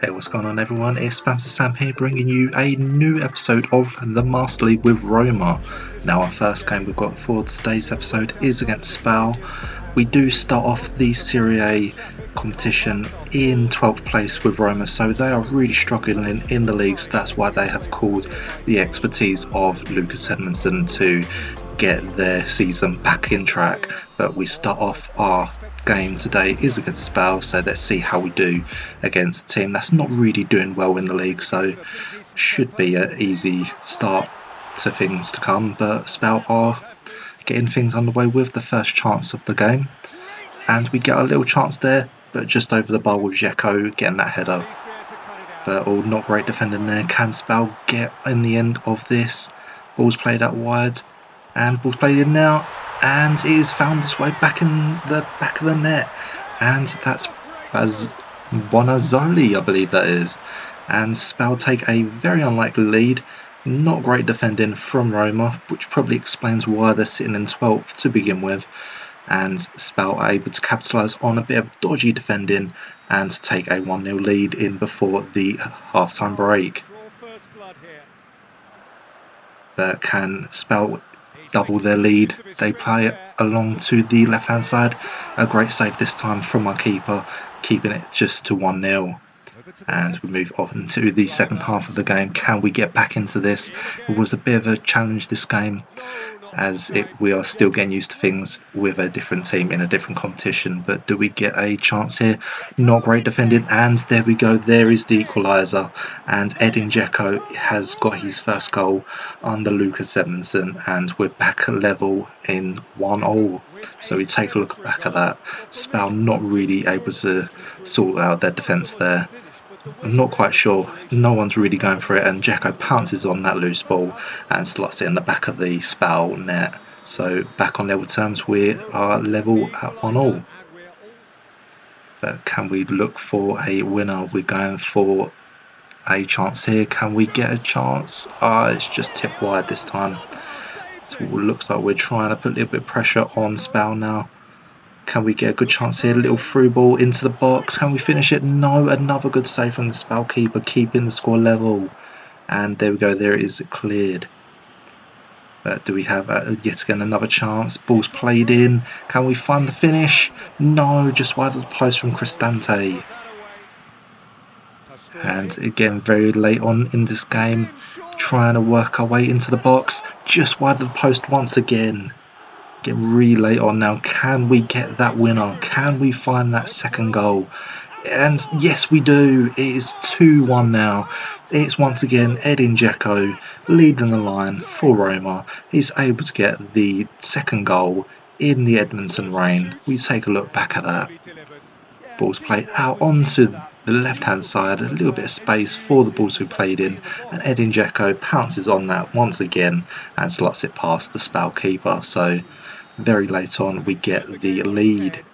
Hey, what's going on everyone? It's Spamster Sam here bringing you a new episode of the Master League with Roma. Now our first game we've got for today's episode is against Spal. We do start off the Serie A competition in 12th place with Roma, so they are really struggling in the leagues. That's why they have called the expertise of Lucas Edmondson to get their season back in track. But we start off our game today is against Spal, so let's see how we do against a team that's not really doing well in the league, so should be an easy start to things to come. But Spal are getting things underway with the first chance of the game, and we get a little chance there, but just over the bar with Dzeko getting that header. But all not great defending there. Can Spal get in the end of this? Ball's played out wide, and ball's played in now, and it has found its way back in the back of the net, and that's Bonazzoli, I believe that is. And Spal take a very unlikely lead. Not great defending from Roma, which probably explains why they're sitting in 12th to begin with. And Spal are able to capitalise on a bit of dodgy defending and take a 1-0 lead in before the half-time break. But can Spal double their lead? They play it along to the left-hand side. A great save this time from our keeper, keeping it just to 1-0. And we move on to the second half of the game. Can we get back into this? It was a bit of a challenge this game, as we are still getting used to things with a different team in a different competition. But do we get a chance here? Not great defending, and there we go. There is the equaliser, and Edin Dzeko has got his first goal under Lucas Edmondson, and we're back at level in 1-1. So we take a look back at that. Spal not really able to sort out their defence there. I'm not quite sure. No one's really going for it, and Dzeko pounces on that loose ball and slots it in the back of the Spal net. So back on level terms, we are level at 1-1. But can we look for a winner? We're going for a chance here. Can we get a chance? It's just tipped wide this time. So it looks like we're trying to put a little bit of pressure on Spal now. Can we get a good chance here? A little through ball into the box. Can we finish it? No. Another good save from the Spal keeper, keeping the score level. And there we go. There it is, cleared. But do we have yet again another chance? Ball's played in. Can we find the finish? No. Just wide of the post from Cristante. And again, very late on in this game, trying to work our way into the box. Just wide of the post once again. Getting really late on now. Can we get that winner? Can we find that second goal? And yes, we do. It is 2-1 now. It's once again Edin Dzeko leading the line for Roma. He's able to get the second goal in the Edmondson reign. We take a look back at that. Ball's played out onto the left-hand side, a little bit of space for the ball to be played in, and Edin Dzeko pounces on that once again and slots it past the Spal keeper. So very late on we get the lead.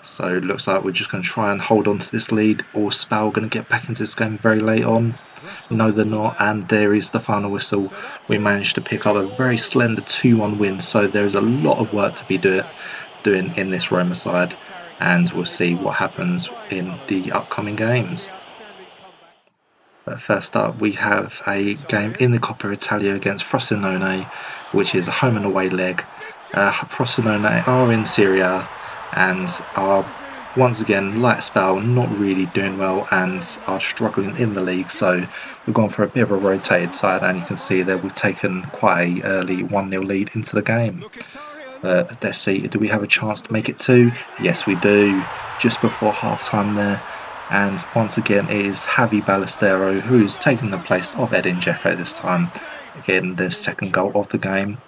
So it looks like we're just going to try and hold on to this lead, or Spal going to get back into this game very late on. No, they're not, and there is the final whistle. We managed to pick up a very slender 2-1 win, so there is a lot of work to be doing in this Roma side, and we'll see what happens in the upcoming games. But first up, we have a game in the Coppa Italia against Frosinone, which is a home and away leg. Frosinone are in Serie A and are once again, like Spal, not really doing well and are struggling in the league. So we've gone for a bit of a rotated side, and you can see that we've taken quite a early 1-0 lead into the game. Let's see, do we have a chance to make it 2? Yes, we do, just before half time there. And once again, it is Javi Ballestero who's taken the place of Edin Dzeko this time. Again, the second goal of the game.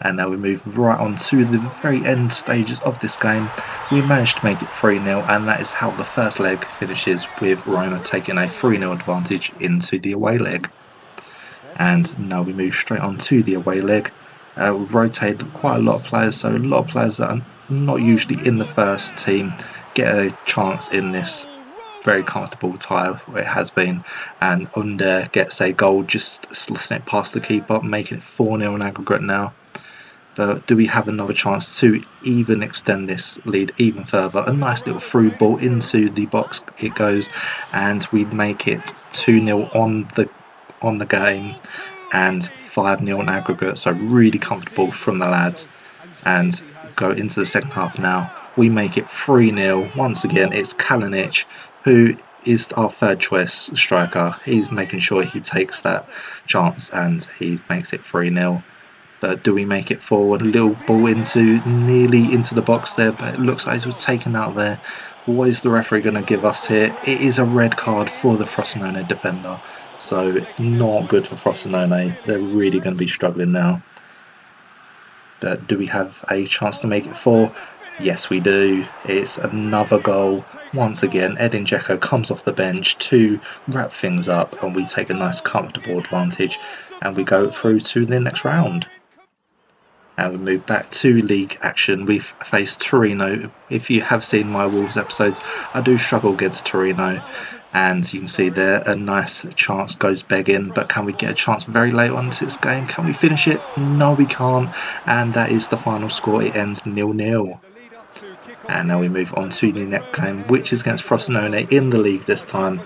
And now we move right on to the very end stages of this game. We managed to make it 3-0, and that is how the first leg finishes, with Roma taking a 3-0 advantage into the away leg. And now we move straight on to the away leg. We've rotated quite a lot of players, so a lot of players that are not usually in the first team get a chance in this very comfortable tie where it has been, and Under gets a goal, just slotting it past the keeper, making it 4-0 in aggregate now. But do we have another chance to even extend this lead even further? A nice little through ball into the box it goes, and we make it 2-0 on the game and 5-0 in aggregate. So really comfortable from the lads. And go into the second half now. We make it 3-0. Once again, it's Kalinic, who is our third choice striker. He's making sure he takes that chance and he makes it 3-0. But do we make it forward? A little ball nearly into the box there, but it looks like it was taken out there. What is the referee going to give us here? It is a red card for the Frosinone defender. So not good for Frosinone. They're really going to be struggling now. But do we have a chance to make it 4? Yes, we do. It's another goal. Once again, Edin Dzeko comes off the bench to wrap things up, and we take a nice comfortable advantage, and we go through to the next round. And we move back to league action. We've faced Torino. If you have seen my Wolves episodes, I do struggle against Torino. And you can see there a nice chance goes begging. But can we get a chance very late on into this game? Can we finish it? No, we can't. And that is the final score. It ends 0-0. And now we move on to the next game, which is against Frosinone in the league this time.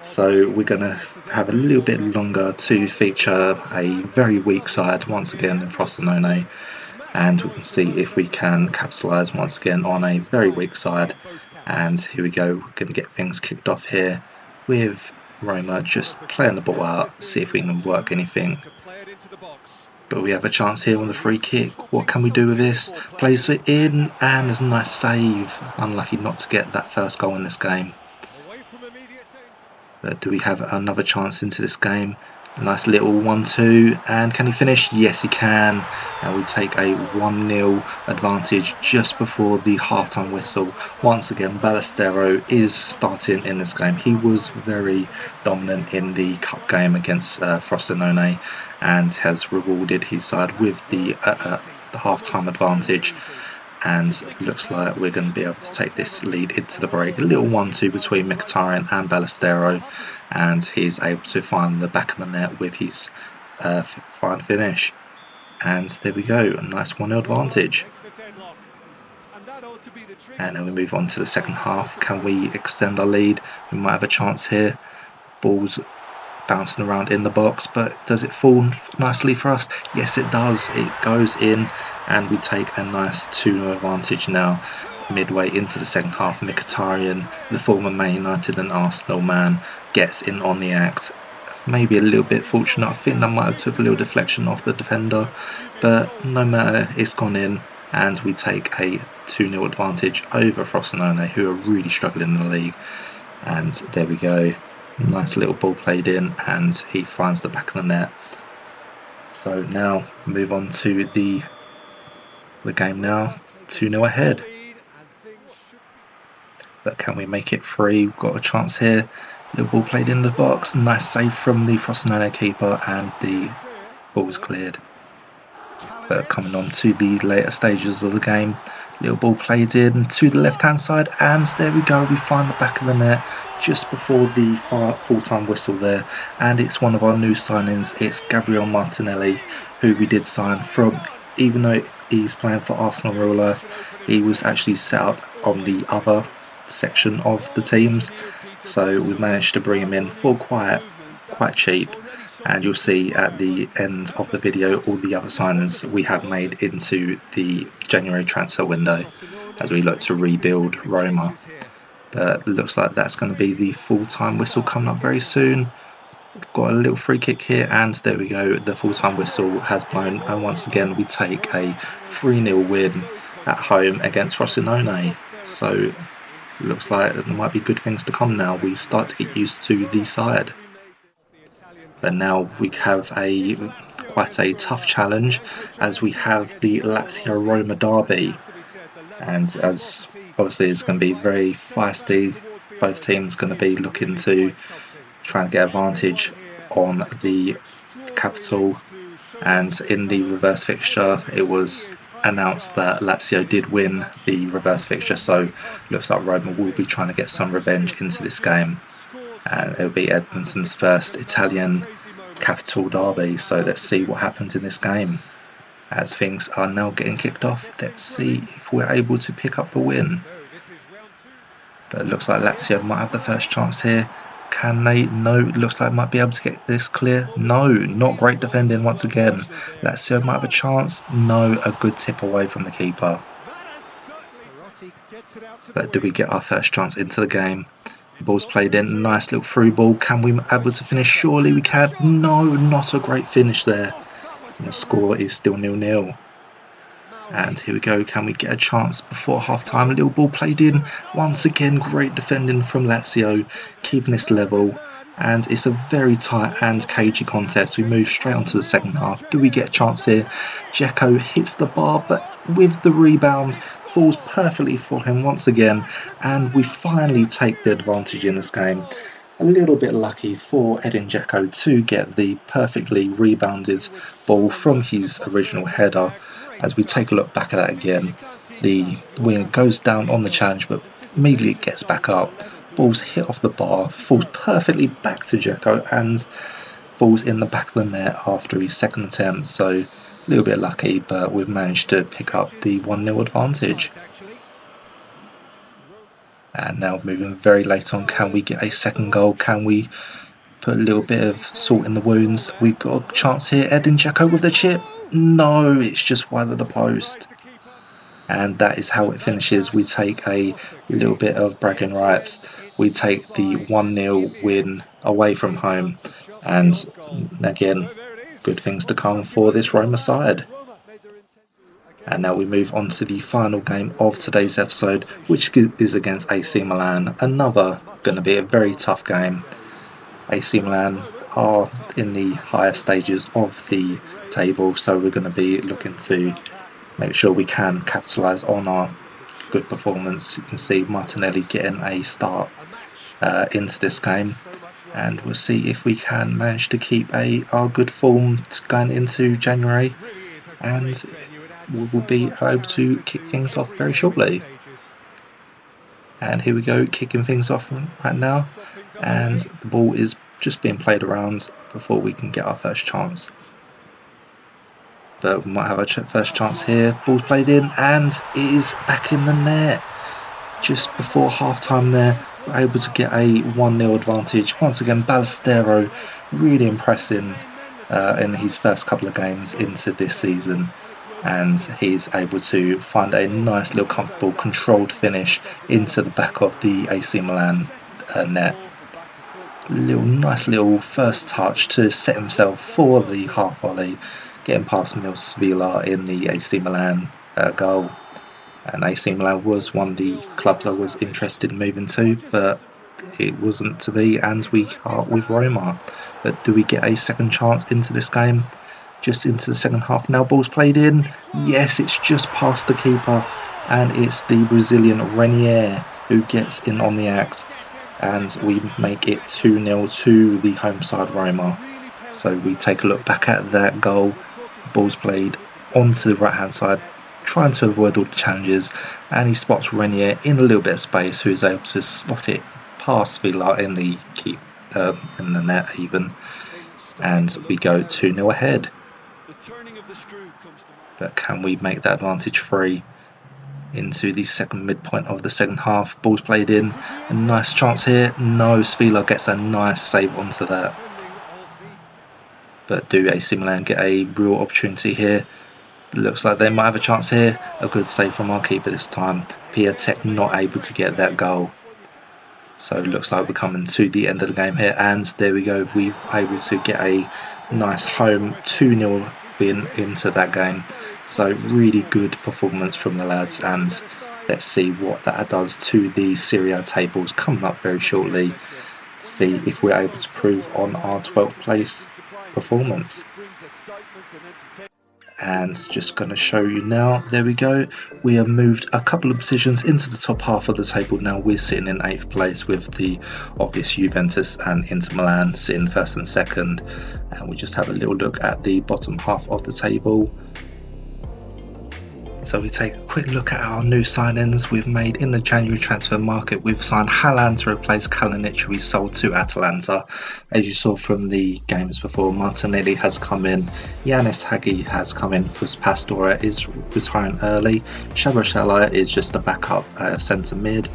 So we're going to have a little bit longer to feature a very weak side once again in Frosinone, and we can see if we can capitalise once again on a very weak side. And here we go, we're going to get things kicked off here with Roma just playing the ball out, see if we can work anything. But we have a chance here on the free kick. What can we do with this? Plays it in, and there's a nice save. Unlucky not to get that first goal in this game. But do we have another chance into this game? Nice little 1-2, and can he finish? Yes, he can. And we take a 1-0 advantage just before the halftime whistle. Once again, Ballestero is starting in this game. He was very dominant in the cup game against Frosinone and has rewarded his side with the halftime advantage. And looks like we're going to be able to take this lead into the break. A little 1-2 between Mkhitaryan and Ballestero, and he's able to find the back of the net with his fine finish. And there we go, a nice 1-0 advantage. And then we move on to the second half. Can we extend our lead? We might have a chance here. Ball's bouncing around in the box, but does it fall nicely for us? Yes, it does. It goes in, and we take a nice 2-0 advantage now. Midway into the second half, Mkhitaryan, the former Man United and Arsenal man, gets in on the act. Maybe a little bit fortunate. I think that might have took a little deflection off the defender, but no matter, it's gone in, and we take a 2-0 advantage over Frosinone, who are really struggling in the league. And there we go. Nice little ball played in, and he finds the back of the net. So now move on to the game now. 2-0 ahead. But can we make it 3? We've got a chance here. Little ball played in the box. Nice save from the Frosinone keeper, and the ball was cleared. But coming on to the later stages of the game, little ball played in to the left hand side, and there we go, we find the back of the net just before the full-time whistle there. And it's one of our new signings. It's Gabriel Martinelli, who we did sign from, even though he's playing for Arsenal in real life, he was actually set up on the other section of the teams, so we managed to bring him in for quite cheap. And you'll see at the end of the video all the other signings we have made into the January transfer window as we look to rebuild Roma. But it looks like that's going to be the full-time whistle coming up very soon. Got a little free kick here, and there we go, the full-time whistle has blown, and once again we take a 3-0 win at home against Frosinone. So looks like there might be good things to come now. We start to get used to the side. But now we have quite a tough challenge, as we have the Lazio Roma derby, and as obviously it's going to be very feisty. Both teams going to be looking to try and get advantage on the capital. And in the reverse fixture, it was announced that Lazio did win the reverse fixture, so looks like Roma will be trying to get some revenge into this game. And it'll be Edmonton's first Italian capital derby, so let's see what happens in this game. as things are now getting kicked off. Let's see if we're able to pick up the win. But it looks like Lazio might have the first chance here. Can they? No, it looks like might be able to get this clear. No, not great defending once again. Lazio might have a chance. No, a good tip away from the keeper. But do we get our first chance into the game? The ball's played in, nice little through ball. Can we be able to finish? Surely we can. No, not a great finish there. And the score is still 0-0. And here we go, can we get a chance before half time? A little ball played in, once again great defending from Lazio, keeping this level, and it's a very tight and cagey contest. We move straight on to the second half. Do we get a chance here? Dzeko hits the bar, but with the rebound, falls perfectly for him once again, and we finally take the advantage in this game. A little bit lucky for Edin Dzeko to get the perfectly rebounded ball from his original header. As we take a look back at that again, the winger goes down on the challenge, but immediately gets back up. Ball's hit off the bar, falls perfectly back to Dzeko, and falls in the back of the net after his second attempt. So a little bit lucky, but we've managed to pick up the 1-0 advantage. And now moving very late on, can we get a second goal? Can we put a little bit of salt in the wounds? We've got a chance here. Edin Dzeko with the chip. No, it's just wide of the post. And that is how it finishes. We take a little bit of bragging rights. We take the 1-0 win away from home. And again, good things to come for this Roma side. And now we move on to the final game of today's episode, which is against AC Milan. Another going to be a very tough game. AC Milan are in the higher stages of the table, so we're going to be looking to make sure we can capitalise on our good performance. You can see Martinelli getting a start into this game, and we'll see if we can manage to keep our good form going into January, and we will be able to kick things off very shortly. And here we go, kicking things off right now, and the ball is just being played around before we can get our first chance. But we might have a first chance here. Ball's played in, and it is back in the net. Just before half time there, we're able to get a 1-0 advantage. Once again, Ballestero really impressing in his first couple of games into this season. And he's able to find a nice little comfortable controlled finish into the back of the AC Milan net. Nice little first touch to set himself for the half volley, getting past Sevilla in the AC Milan goal. And AC Milan was one of the clubs I was interested in moving to, but it wasn't to be, and we are with Roma. But do we get a second chance into this game? Just into the second half now, ball's played in. Yes, it's just past the keeper, and it's the Brazilian Renier who gets in on the act, and we make it 2-0 to the home side Roma. So we take a look back at that goal. Ball's played onto the right hand side, trying to avoid all the challenges, and he spots Renier in a little bit of space, who is able to slot it past Villa in the net even, and we go 2-0 ahead. But can we make that advantage free into the second midpoint of the second half? Ball's played in, a nice chance here. No, Sevilla gets a nice save onto that. But do AC Milan get a real opportunity here? Looks like they might have a chance here. A good save from our keeper this time. Piatek not able to get that goal. So it looks like we're coming to the end of the game here, and there we go. We're able to get a nice home 2-0 win into that game. So really good performance from the lads, and let's see what that does to the Serie A tables coming up very shortly. See if we're able to prove on our 12th place performance. And just going to show you now, there we go, we have moved a couple of positions into the top half of the table. Now we're sitting in 8th place with the obvious Juventus and Inter Milan sitting first and second, and we just have a little look at the bottom half of the table. So we take a quick look at our new signings we've made in the January transfer market. We've signed Haaland to replace Kalinic, who we sold to Atalanta. As you saw from the games before, Martinelli has come in, Yanis Hagi has come in, Fus Pastore is retiring early, Shabashella is just a backup centre mid.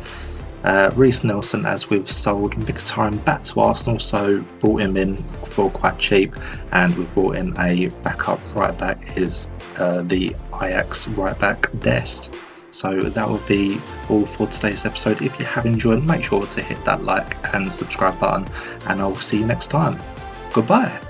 Reece Nelson, as we've sold Mkhitaryan back to Arsenal, so brought him in for quite cheap, and we've brought in a backup right back, is the Ajax right back Dest. So that will be all for today's episode. If you have enjoyed, make sure to hit that like and subscribe button, and I'll see you next time. Goodbye.